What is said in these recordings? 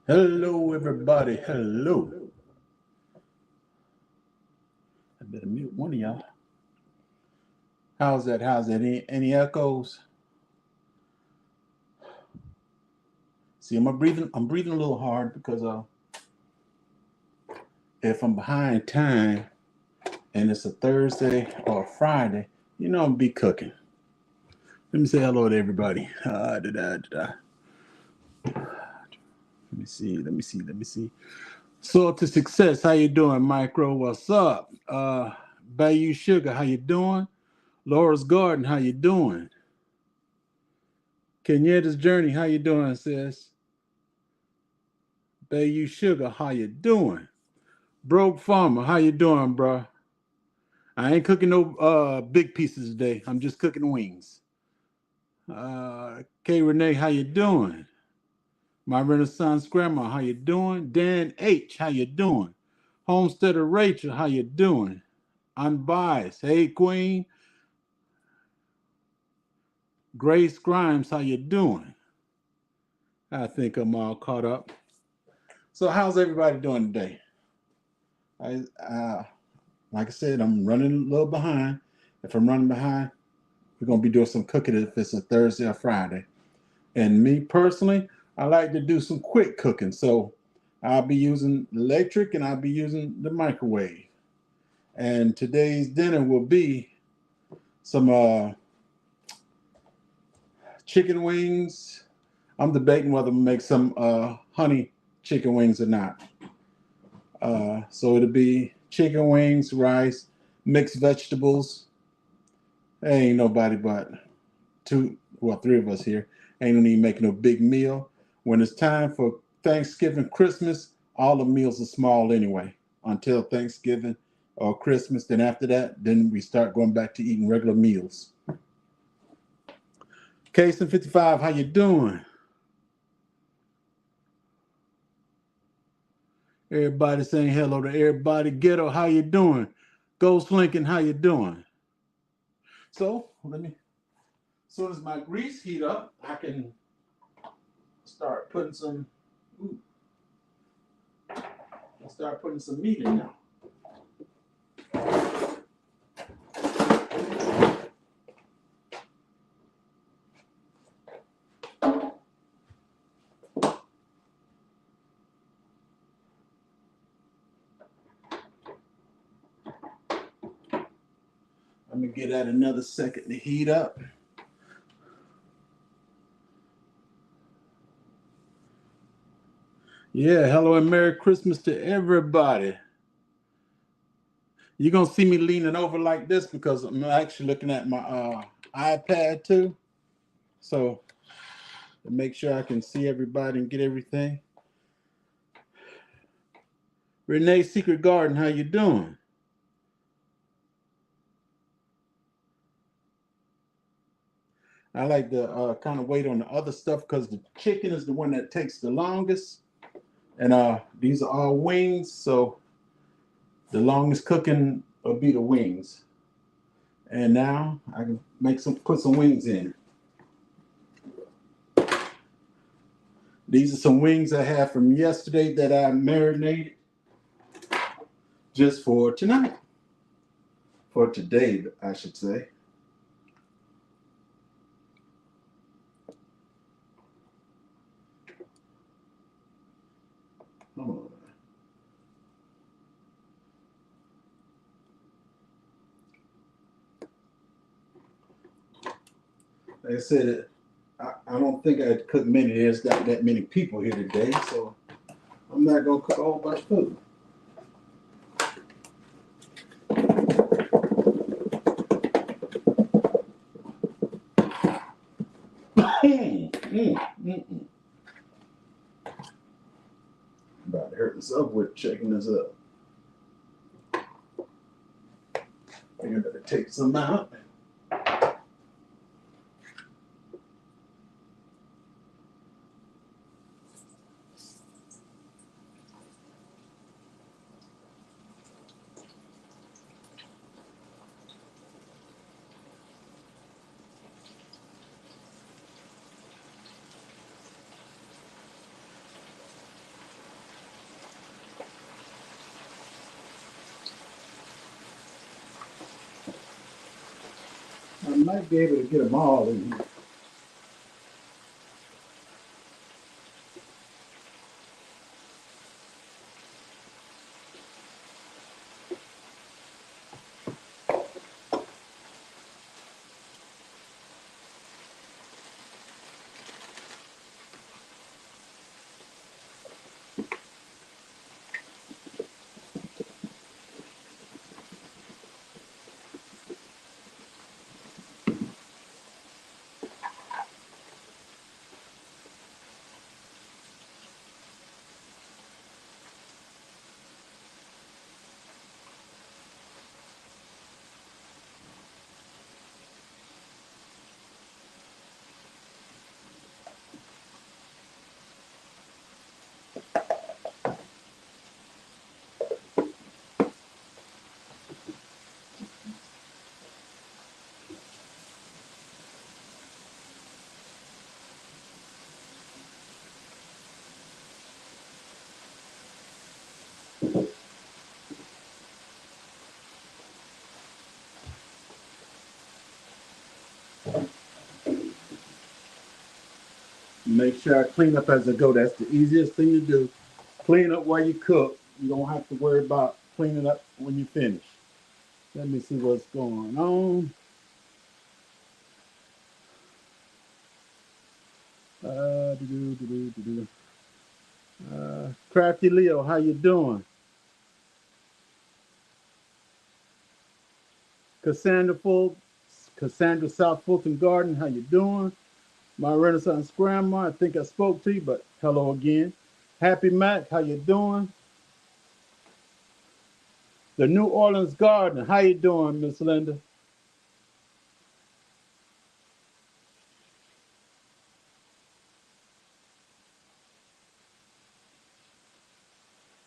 Hello, everybody. Hello. I better mute one of y'all. How's that? How's that? Any echoes? See, I'm breathing a little hard because if I'm behind time and it's a Thursday or a Friday, I'm be cooking. Let me say hello to everybody. Let me see. Let me see. Soul to success. How you doing, Micro? What's up? Bayou Sugar. How you doing? Laura's Garden. How you doing? Kenyatta's Journey. How you doing, sis? Bayou Sugar, how you doing? Broke Farmer, how you doing, bro? I ain't cooking no big pieces today. I'm just cooking wings. K Renee, how you doing? My Renaissance Grandma, how you doing? Dan H, how you doing? Homesteader Rachel, how you doing? Unbiased, hey Queen. Grace Grimes, how you doing? I think I'm all caught up. So how's everybody doing today? I like I said, I'm running a little behind. If I'm running behind, we're gonna be doing some cooking if it's a Thursday or Friday. And me personally, I like to do some quick cooking. So I'll be using electric and I'll be using the microwave. And today's dinner will be some chicken wings. I'm debating whether to make some honey chicken wings or not. So it'll be chicken wings, rice, mixed vegetables. There ain't nobody but three of us here. Ain't no need making no big meal. When it's time for Thanksgiving, Christmas, all the meals are small anyway. Until Thanksgiving or Christmas, then after that, then we start going back to eating regular meals. Case and 55, how you doing? Everybody saying hello to everybody. Ghetto, how you doing? Ghost Lincoln, how you doing? So as soon as my grease heat up, I can start putting some. Ooh, I'll start putting some meat in now. Let me get that another second to heat up. Yeah, hello and Merry Christmas to everybody. You're gonna see me leaning over like this because I'm actually looking at my iPad too. So to make sure I can see everybody and get everything. Renee Secret Garden, how you doing? I like to kind of wait on the other stuff because the chicken is the one that takes the longest. And these are all wings, so the longest cooking will be the wings. And now I can put some wings in. These are some wings I had from yesterday that I marinated just for tonight. For today, I should say. Oh. Like I said, I don't think I'd cook many. There's not that many people here today, so I'm not gonna cook a whole bunch of food. I'm about to hurt myself with checking this up. I think I better take some out. might be able to get them all in here. Make sure I clean up as I go. That's the easiest thing to do. Clean up while you cook. You don't have to worry about cleaning up when you finish. Let me see what's going on. Crafty Leo, how you doing? Cassandra Full, Cassandra South Fulton Garden, how you doing? My Renaissance Grandma, I think I spoke to you, but hello again. Happy Mac, how you doing? The New Orleans Garden, how you doing, Miss Linda?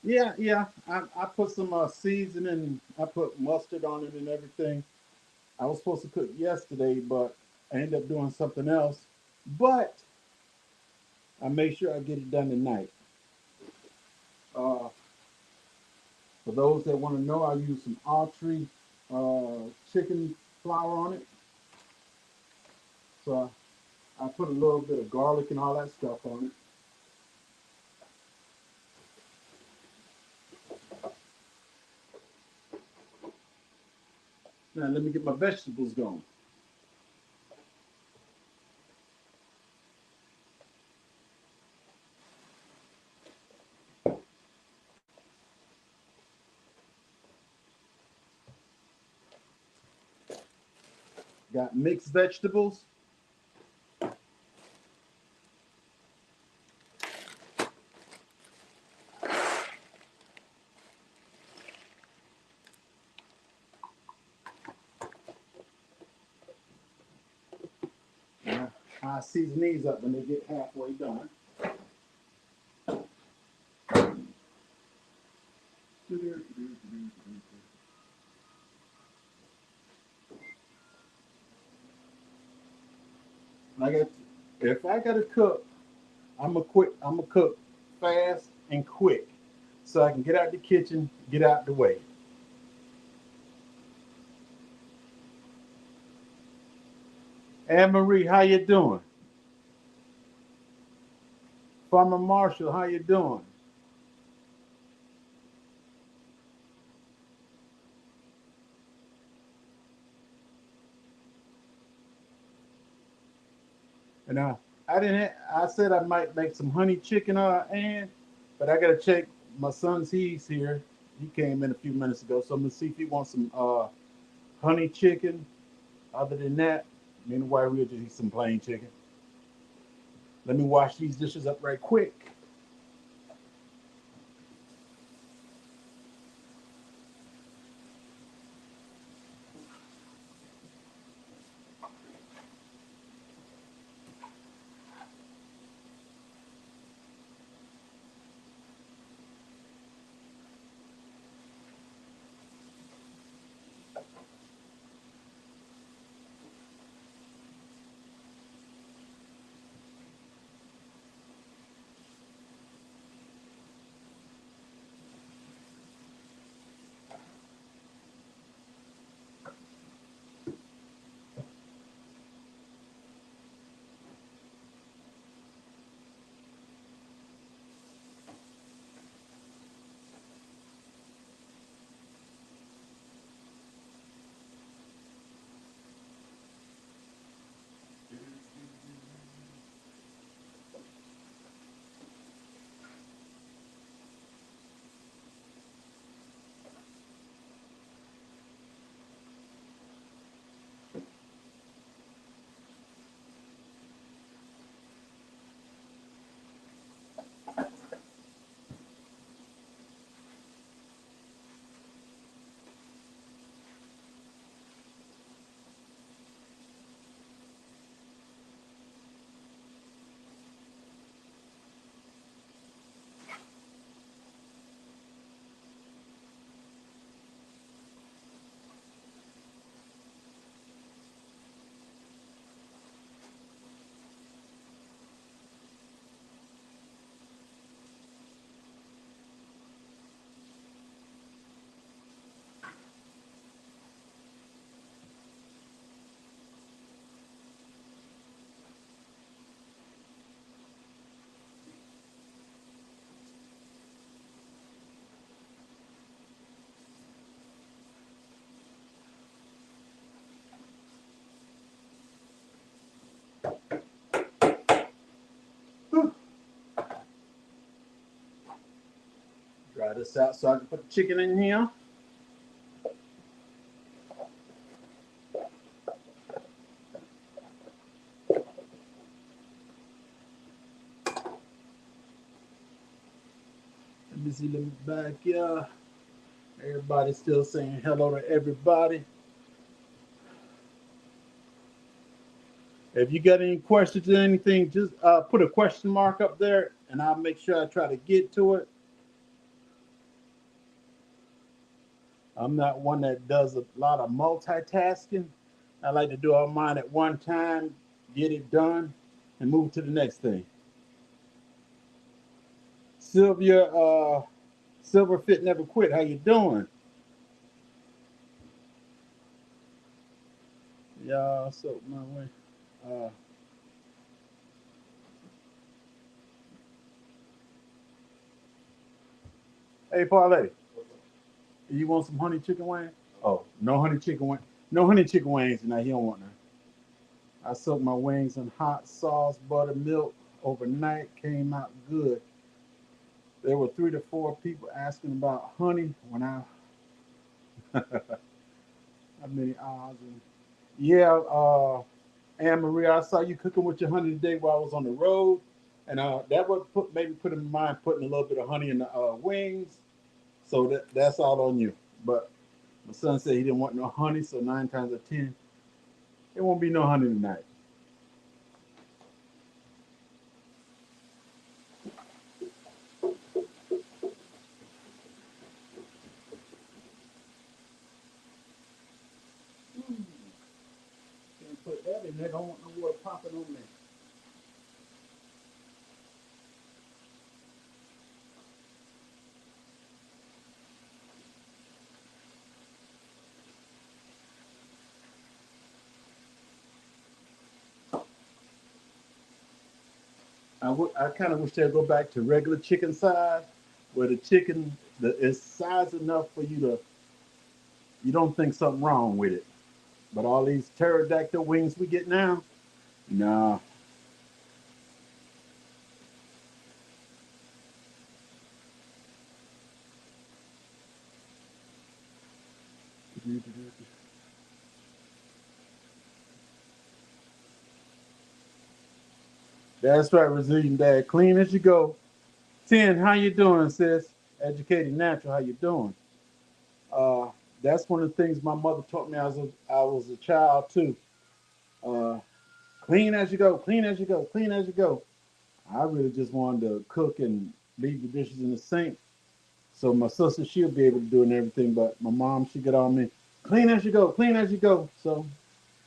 Yeah, yeah. I put some seasoning. I put mustard on it and everything. I was supposed to cook yesterday, but I ended up doing something else. But I made sure I get it done tonight. Uh, for those that want to know, I use some Autry chicken flour on it. So I put a little bit of garlic and all that stuff on it. Now let me get my vegetables going. Got mixed vegetables. I season these up when they get halfway done. I got, if I gotta cook, I'm gonna cook fast and quick, so I can get out the kitchen, get out the way. Anne Marie, how you doing? Farmer Marshall, how you doing? And I didn't. I said I might make some honey chicken, and but I gotta check. My son's he's here. He came in a few minutes ago, so I'm gonna see if he wants some honey chicken. Other than that, me and the wife we'll just eat some plain chicken. Let me wash these dishes up right quick. Dry this out so I can put the chicken in here. Let me see, let me back here. Everybody's still saying hello to everybody. If you got any questions or anything, just put a question mark up there and I'll make sure I try to get to it. I'm not one that does a lot of multitasking. I like to do all mine at one time, get it done, and move to the next thing. Sylvia, Silverfit never quit. How you doing? Yeah, so my way. Uh, hey, Parlay, you want some honey chicken wings? Oh, no honey chicken wing. No honey chicken wings tonight. He don't want none. I soaked my wings in hot sauce, buttermilk overnight. Came out good. There were 3 to 4 people asking about honey when I. How many hours? And, yeah, Anne Marie, I saw you cooking with your honey today while I was on the road, and that would maybe put in mind putting a little bit of honey in the wings. So that's all on you. But my son said he didn't want no honey, so 9 times out of 10, it won't be no honey tonight. Can't put that in there. Don't want no water popping on there. I kind of wish they'd go back to regular chicken size, where the chicken is size enough for you don't think something wrong with it. But all these pterodactyl wings we get now, nah. That's right, Resilient Dad. Clean as you go. 10, how you doing, sis? Educated Natural, how you doing? Uh, that's one of the things my mother taught me as I was a child too. Uh, clean as you go, clean as you go, clean as you go. I really just wanted to cook and leave the dishes in the sink. So my sister, she'll be able to do it and everything, but my mom, she get on me, clean as you go, clean as you go. So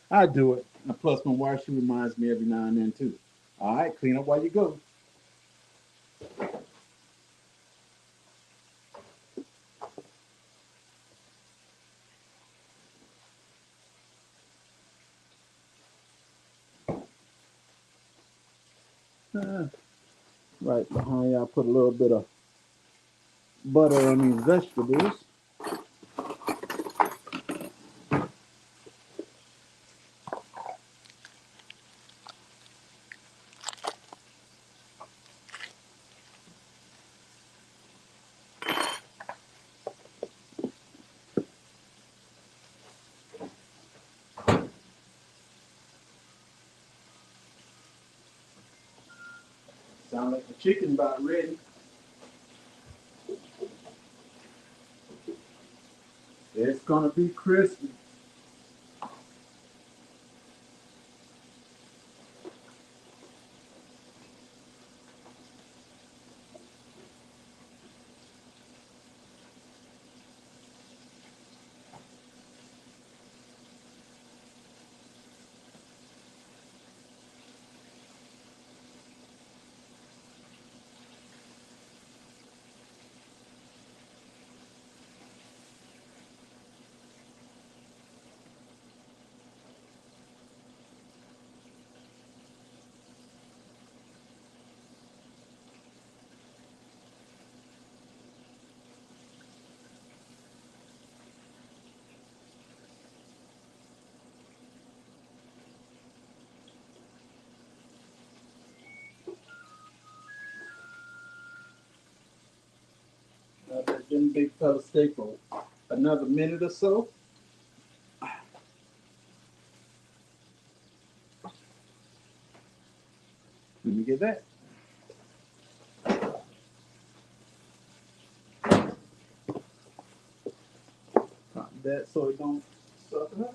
I do it. And plus, my wife, she reminds me every now and then too. All right, clean up while you go. Right behind you, I put a little bit of butter on these vegetables. Sound like the chicken about ready. It's gonna be crispy. them big fellas stay for another minute or so. Let me get that. That so it don't suck it up.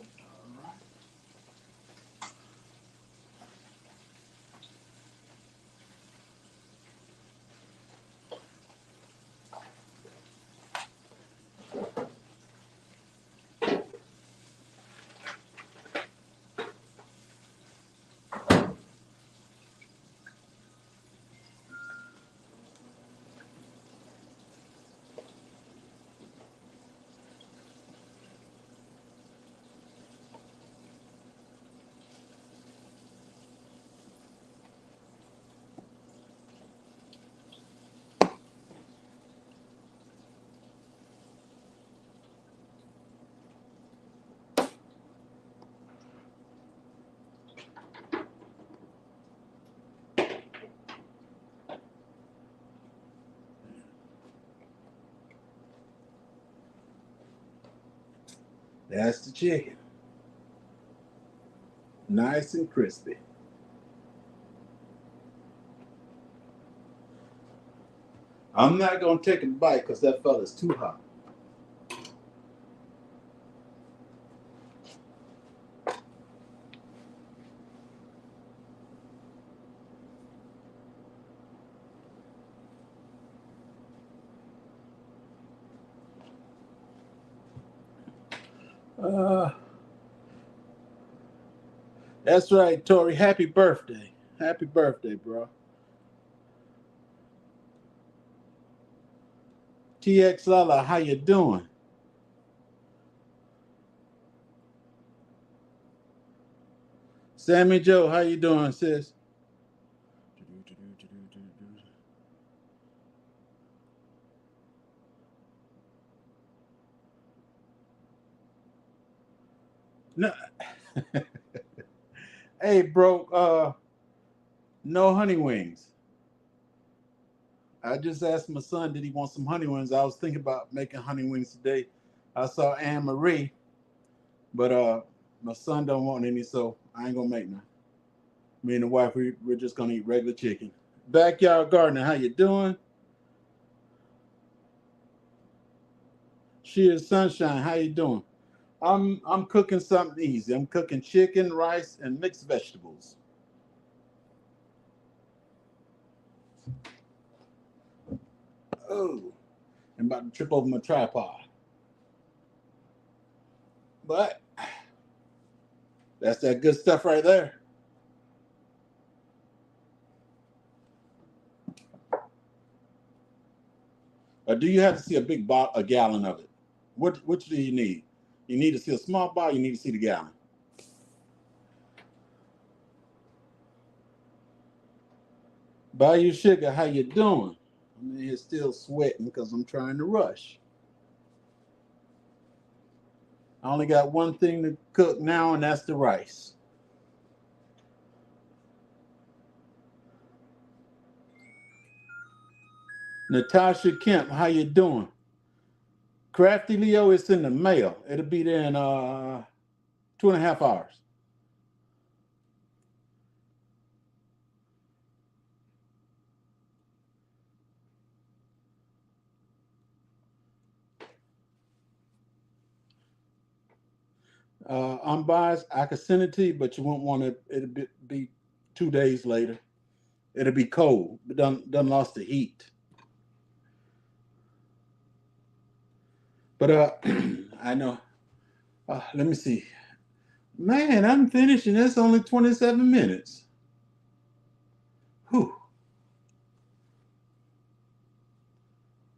That's the chicken. Nice and crispy. I'm not gonna take a bite because that fella's too hot. Uh, that's right, Tori. Happy birthday. Happy birthday, bro. TX Lala, how you doing? Sammy Joe, how you doing, sis? No, hey, bro. No honey wings. I just asked my son, did he want some honey wings? I was thinking about making honey wings today. I saw Anne Marie, but my son don't want any, so I ain't gonna make none. Me and the wife, we're just gonna eat regular chicken. Backyard gardener, how you doing? She is sunshine. How you doing? I'm cooking something easy. I'm cooking chicken, rice, and mixed vegetables. Oh, I'm about to trip over my tripod. But that's that good stuff right there. Or do you have to see a big bottle, a gallon of it? Which do you need? You need to see a small bottle. You need to see the gallon. Bayou Sugar, how you doing? I'm in here still sweating because I'm trying to rush. I only got one thing to cook now, and that's the rice. Natasha Kemp, how you doing? Crafty Leo, it's in the mail. It'll be there in 2.5 hours. Unbiased, I could send it to you, but you won't want it. It'll be 2 days later. It'll be cold, but done lost the heat. But I know. Let me see. Man, I'm finishing. It's only 27 minutes. Whew.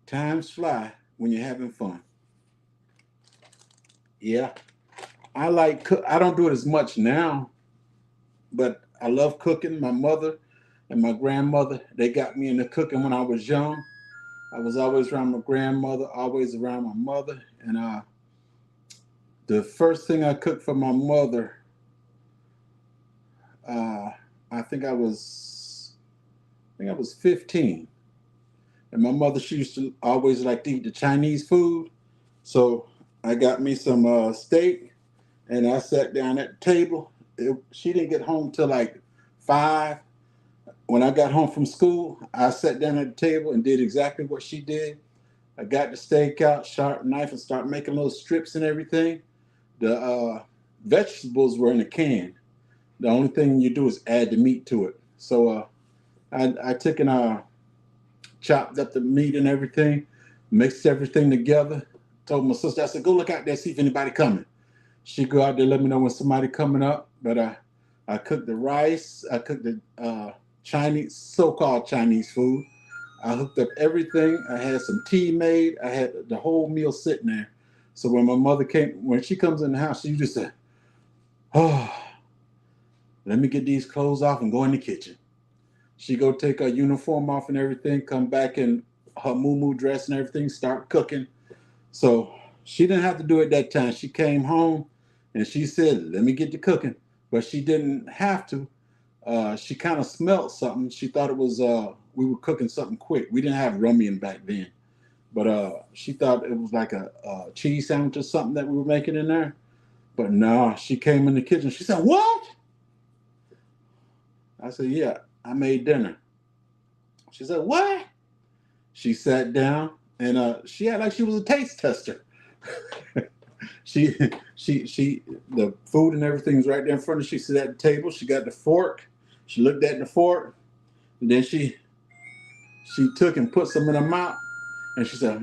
Times fly when you're having fun. Yeah, I don't do it as much now, but I love cooking. My mother and my grandmother, they got me into cooking when I was young. I was always around my grandmother, always around my mother, and the first thing I cooked for my mother, uh, I think I was 15, And my mother, she used to always like to eat the Chinese food. So I got me some steak, and I sat down at the table. She didn't get home till like 5. When I got home from school, I sat down at the table and did exactly what she did. I got the steak out, sharp knife, and start making little strips and everything. The vegetables were in a can. The only thing you do is add the meat to it. So I took and chopped up the meat and everything, mixed everything together. Told my sister, I said, go look out there, see if anybody coming. She go out there, let me know when somebody coming up. But I cooked the rice. I cooked the Chinese, so-called Chinese food. I hooked up everything. I had some tea made. I had the whole meal sitting there. So when my mother came, when she comes in the house, she just said, oh, let me get these clothes off and go in the kitchen. She go take her uniform off and everything, come back in her moo dress and everything, start cooking. So she didn't have to do it that time. She came home and she said, let me get to cooking. But she didn't have to. She kind of smelled something. She thought it was, we were cooking something quick. We didn't have Romian back then. But she thought it was like a cheese sandwich or something that we were making in there. But no, she came in the kitchen. She said, what? I said, yeah, I made dinner. She said, what? She sat down and she had like she was a taste tester. she, the food and everything's right there in front of her. She sat at the table. She got the fork. She looked at the fork, and then she took and put some in her mouth, and she said,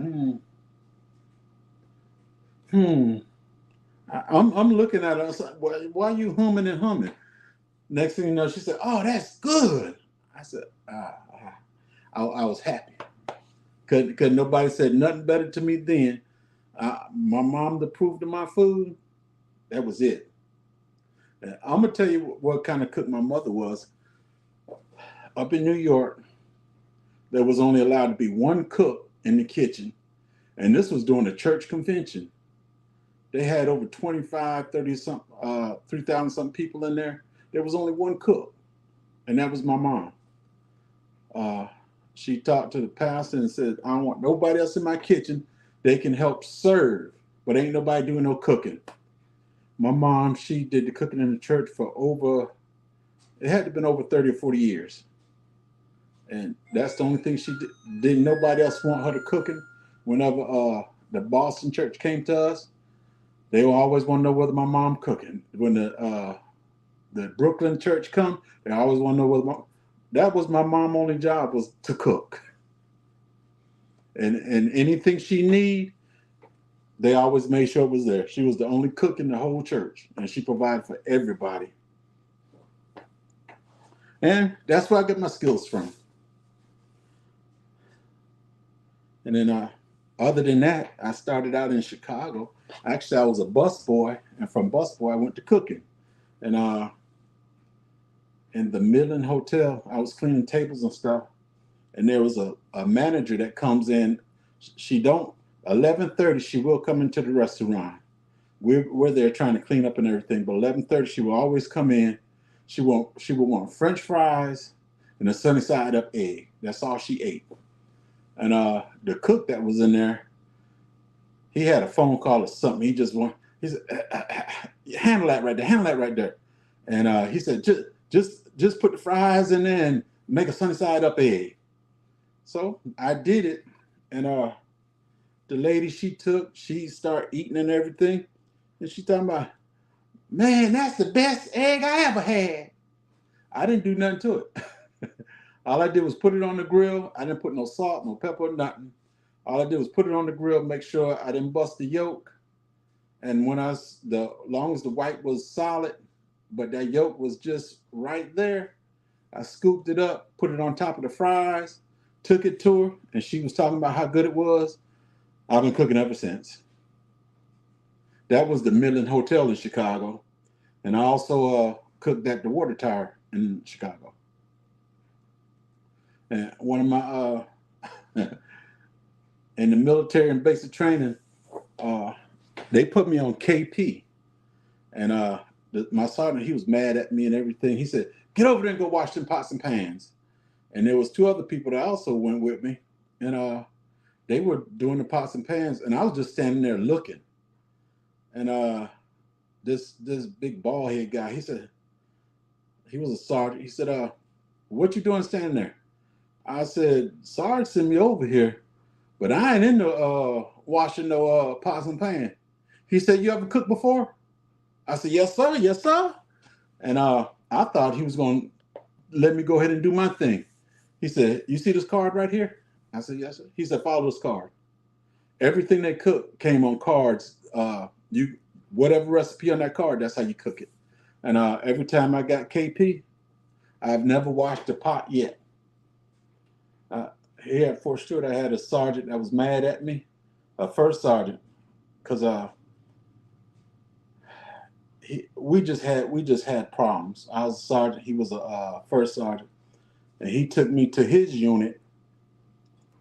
I'm looking at her. I was like, why are you humming and humming? Next thing you know, she said, oh, that's good. I said, I was happy. Because nobody said nothing better to me then. My mom approved of my food. That was it. And I'm going to tell you what kind of cook my mother was. Up in New York, there was only allowed to be one cook in the kitchen. And this was during a church convention. They had over 25, 30 something, 3,000 something people in there. There was only one cook, and that was my mom. She talked to the pastor and said, I don't want nobody else in my kitchen. They can help serve, but ain't nobody doing no cooking. My mom, she did the cooking in the church for it had to have been over 30 or 40 years. And that's the only thing she did. Didn't nobody else want her to cooking. Whenever the Boston church came to us, they will always want to know whether my mom cooking. When the Brooklyn church come, they always want to know whether that was my mom only job was to cook. And anything she need, they always made sure it was there. She was the only cook in the whole church, and she provided for everybody. And that's where I get my skills from. And then other than that, I started out in Chicago. Actually, I was a busboy, and from busboy, I went to cooking. And in the Midland Hotel, I was cleaning tables and stuff. And there was a manager that comes in. She don't 11:30. She will come into the restaurant. We're there trying to clean up and everything. But 11:30, she will always come in. She would want French fries and a sunny side up egg. That's all she ate. And the cook that was in there, he had a phone call or something. He said, handle that right there, handle that right there. And he said, just put the fries in there and make a sunny side up egg. So I did it. And the lady she started eating and everything. And she talking about, man, that's the best egg I ever had. I didn't do nothing to it. All I did was put it on the grill. I didn't put no salt, no pepper, nothing. All I did was put it on the grill, make sure I didn't bust the yolk. And long as the white was solid, but that yolk was just right there, I scooped it up, put it on top of the fries, took it to her, and she was talking about how good it was. I've been cooking ever since. That was the Midland Hotel in Chicago. And I also cooked at the Water Tower in Chicago. And one of my, in the military and basic training, they put me on KP. And my sergeant, he was mad at me and everything. He said, get over there and go wash them pots and pans. And there was 2 other people that also went with me. and they were doing the pots and pans, and I was just standing there looking. And this big bald head guy, he said, he was a sergeant. He said, what you doing standing there? I said, Sarge sent me over here, but I ain't into washing no pots and pans. He said, you ever cooked before? I said, yes, sir, yes, sir. And I thought he was going to let me go ahead and do my thing. He said, you see this card right here? I said, yes, sir. He said, follow this card. Everything they cooked came on cards. You whatever recipe on that card, that's how you cook it. And every time I got KP, I've never washed a pot yet. Here at Fort Stewart, I had a sergeant that was mad at me, a first sergeant, because we just had problems. I was a sergeant, he was a first sergeant, and he took me to his unit.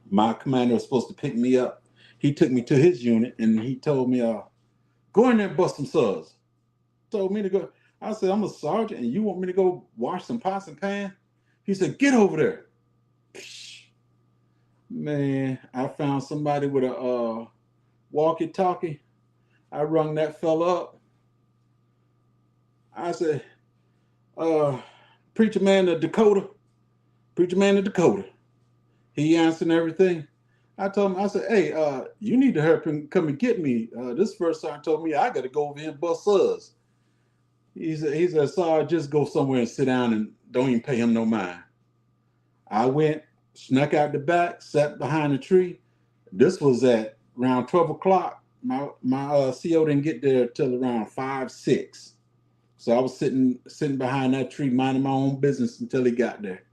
My commander was supposed to pick me up. He took me to his unit, and he told me, go in there and bust some suds. Told me to go. I said, I'm a sergeant, and you want me to go wash some pots and pans? He said, get over there. Man, I found somebody with a walkie-talkie. I rung that fella up. I said, preacher man to Dakota. Preacher man to Dakota. He answered everything. I told him, I said, hey, you need to hurry and come and get me. This first sergeant told me I got to go over here and bust suds. He said, Sarge, just go somewhere and sit down and don't even pay him no mind. I went, snuck out the back, sat behind a tree. This was at around 12 o'clock. My CO didn't get there till around 5, 6. So I was sitting behind that tree, minding my own business until he got there.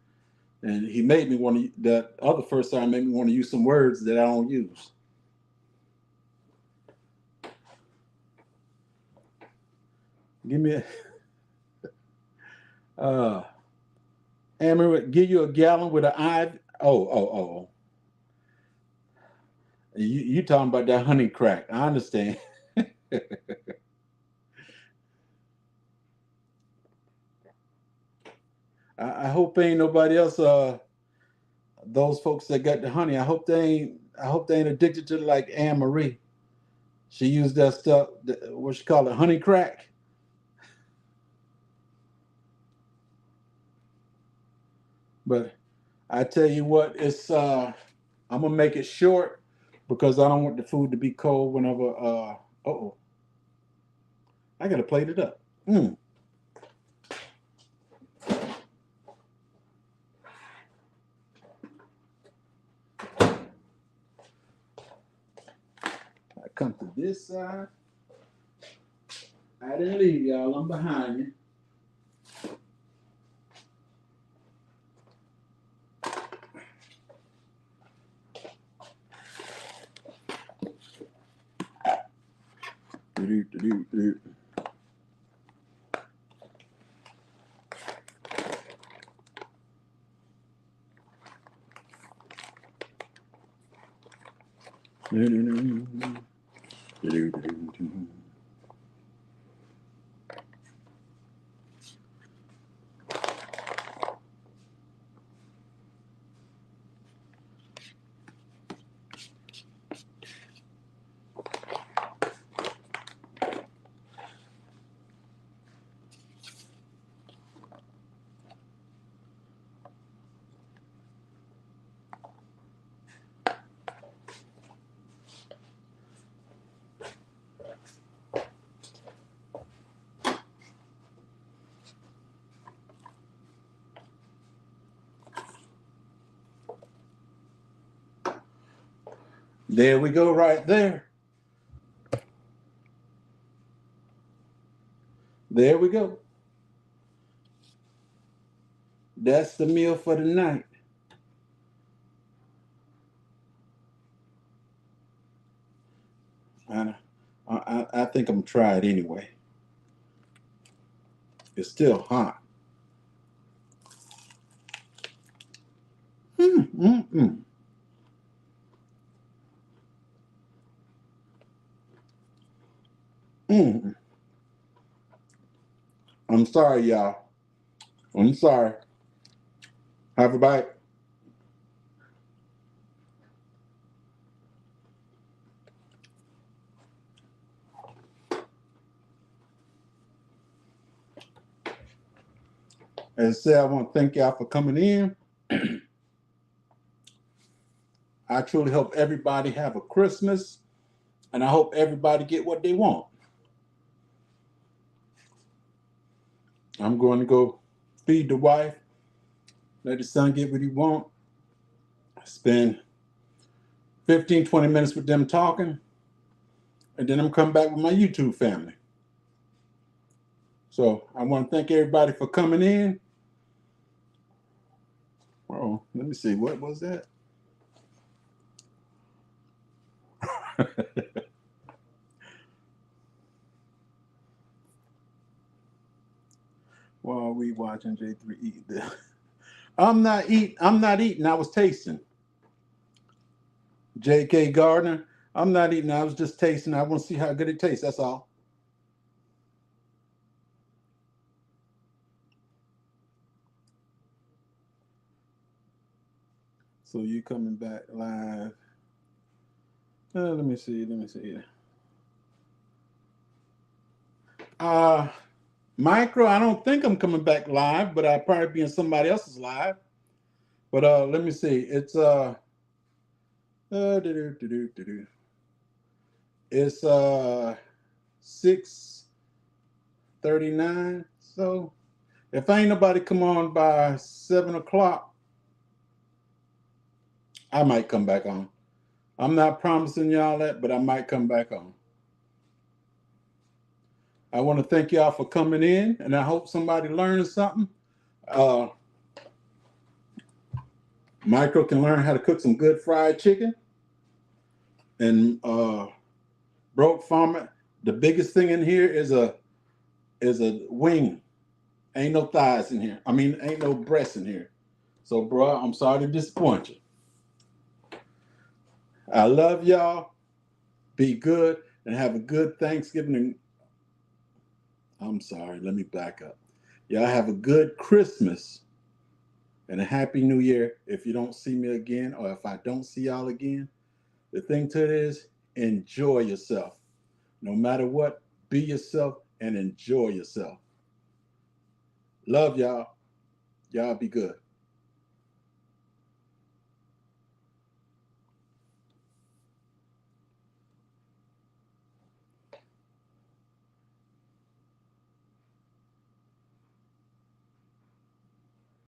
And he made me want to, that other first time made me want to use some words that I don't use. Give me Amber, give you a gallon with an eye. Oh. You talking about that honey crack. I understand. I hope ain't nobody else, those folks that got the honey, I hope they ain't addicted to it like Anne Marie. She used that stuff, what she call it, honey crack. But I tell you what, it's I'm gonna make it short because I don't want the food to be cold whenever I gotta plate it up. I come to this side. I didn't leave y'all, I'm behind you. There we go, right there. There we go. That's the meal for the night. I think I'm gonna try it anyway. It's still hot. Mm. I'm sorry, y'all. I'm sorry. Have a bite. As I said, I want to thank y'all for coming in. I truly hope everybody have a Christmas, and I hope everybody get what they want. I'm going to go feed the wife, let the son get what he want, spend 15, 20 minutes with them talking, and then I'm coming back with my YouTube family. So I want to thank everybody for coming in. Oh, let me see. What was that? While we watching J3 eat this. I'm not eating. I was tasting. J.K. Gardner. I'm not eating. I was just tasting. I want to see how good it tastes. That's all. So you coming back live? Let me see. Micro, I don't think I'm coming back live, but I'll probably be in somebody else's live. But let me see. It's it's 6:39. So if ain't nobody come on by 7 o'clock, I might come back on. I'm not promising y'all that, but I might come back on. I want to thank y'all for coming in, and I hope somebody learns something. Michael can learn how to cook some good fried chicken. And Broke Farmer, the biggest thing in here is a wing. Ain't no thighs in here. I mean, ain't no breasts in here. So, bro, I'm sorry to disappoint you. I love y'all. Be good and have a good Thanksgiving. I'm sorry, let me back up. Y'all have a good Christmas and a happy New Year. If you don't see me again, or if I don't see y'all again, the thing to it is enjoy yourself. No matter what, be yourself and enjoy yourself. Love y'all. Y'all be good.